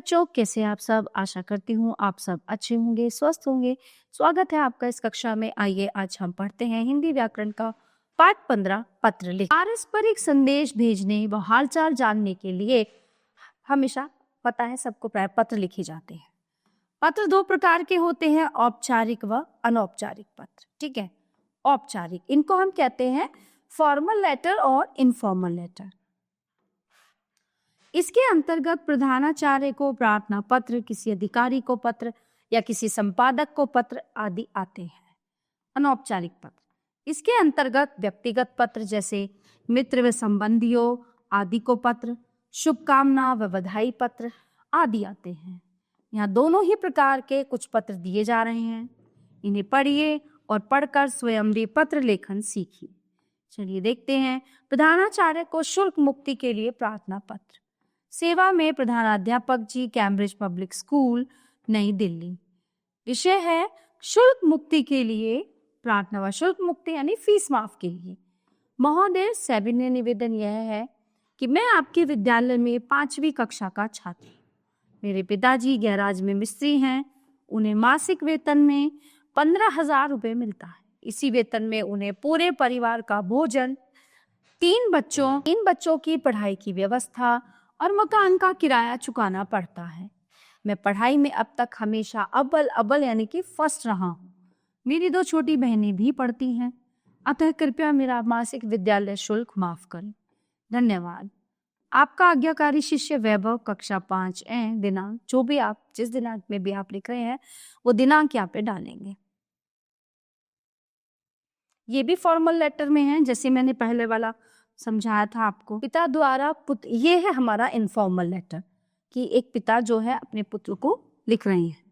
बच्चों, कैसे आप सब? आशा करती हूँ आप सब अच्छे होंगे, स्वस्थ होंगे। स्वागत है आपका इस कक्षा में। आइए आज हम पढ़ते हैं हिंदी व्याकरण का पाठ 15 पत्र लिख। पारस्परिक संदेश भेजने व हालचाल जानने के लिए हमेशा पता है सबको प्राय पत्र लिखे जाते हैं। पत्र दो प्रकार के होते हैं, औपचारिक व अनौपचारिक पत्र। ठीक है, औपचारिक इनको हम कहते हैं फॉर्मल लेटर और इनफॉर्मल लेटर। इसके अंतर्गत प्रधानाचार्य को प्रार्थना पत्र, किसी अधिकारी को पत्र या किसी संपादक को पत्र आदि आते हैं। अनौपचारिक पत्र इसके अंतर्गत व्यक्तिगत पत्र जैसे मित्र व संबंधियों आदि को पत्र, शुभकामना व बधाई पत्र आदि आते हैं। यहाँ दोनों ही प्रकार के कुछ पत्र दिए जा रहे हैं। इन्हें पढ़िए और पढ़कर स्वयं भी पत्र लेखन सीखिए। चलिए देखते हैं। प्रधानाचार्य को शुल्क मुक्ति के लिए प्रार्थना पत्र। सेवा में प्रधानाध्यापक जी, कैम्ब्रिज पब्लिक स्कूल, नई दिल्ली। विषय है शुल्क मुक्ति के लिए प्रार्थना व शुल्क मुक्ति यानी फीस माफ के लिए। महोदय, सविनय निवेदन यह है कि मैं आपके विद्यालय में 5वीं कक्षा का छात्र हूँ। मेरे पिताजी गैराज में मिस्त्री हैं। उन्हें मासिक वेतन में 15,000 रुपये मिलता है। इसी वेतन में उन्हें पूरे परिवार का भोजन, तीन बच्चों की पढ़ाई की व्यवस्था और मकान का किराया चुकाना पड़ता है। मैं पढ़ाई में अब तक हमेशा अव्वल यानी कि फर्स्ट रहा हूँ। मेरी 2 छोटी बहनें भी पढ़ती हैं, अतः कृपया मेरा मासिक विद्यालय शुल्क माफ करें। धन्यवाद। आपका आज्ञाकारी शिष्य वैभव, कक्षा 5 दिनांक जो भी आप जिस दिनांक में भी आप लिख रहे हैं वो दिनांक यहाँ पे डालेंगे। ये भी फॉर्मल लेटर में है, जैसे मैंने पहले वाला समझाया था आपको। पिता द्वारा पुत्र, ये है हमारा इनफॉर्मल लेटर कि एक पिता जो है अपने पुत्र को लिख रहे हैं।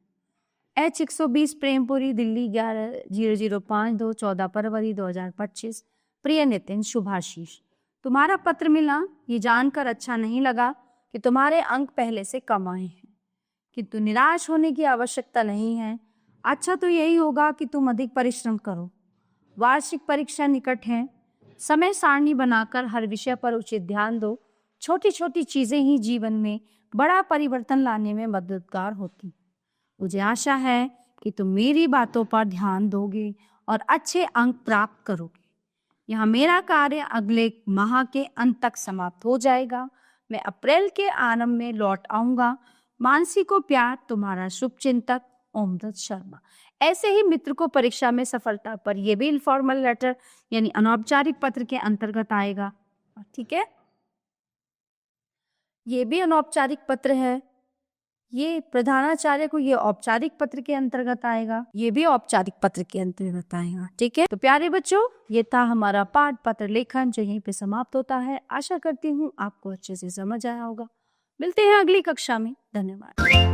H 120 प्रेमपुरी, दिल्ली 11/005/2 14 फरवरी 2025। प्रिय नितिन, शुभाशीष। तुम्हारा पत्र मिला, ये जानकर अच्छा नहीं लगा कि तुम्हारे अंक पहले से कम आए हैं, किंतु निराश होने की आवश्यकता नहीं है। अच्छा तो यही होगा कि तुम अधिक परिश्रम करो। वार्षिक परीक्षा निकट है। समय सारणी बनाकर हर विषय पर उचित ध्यान दो। छोटी छोटी चीजें ही जीवन में बड़ा परिवर्तन लाने में मददगार होती। मुझे आशा है कि तुम मेरी बातों पर ध्यान दोगे और अच्छे अंक प्राप्त करोगे। यहाँ मेरा कार्य अगले माह के अंत तक समाप्त हो जाएगा। मैं अप्रैल के आरंभ में लौट आऊंगा। मानसी को प्यार, तुम्हारा शुभचिंतक ओमदत्त शर्मा। ऐसे ही मित्र को परीक्षा में सफलता पर, यह भी इनफॉर्मल लेटर यानी अनौपचारिक पत्र के अंतर्गत आएगा। ठीक है, ये भी अनौपचारिक पत्र है। ये प्रधानाचार्य को ये औपचारिक पत्र के अंतर्गत आएगा, ये भी औपचारिक पत्र के अंतर्गत आएगा। ठीक है, तो प्यारे बच्चों, ये था हमारा पाठ पत्र लेखन जो यहीं पे समाप्त होता है। आशा करती हूँ आपको अच्छे से समझ आया होगा। मिलते हैं अगली कक्षा में। धन्यवाद।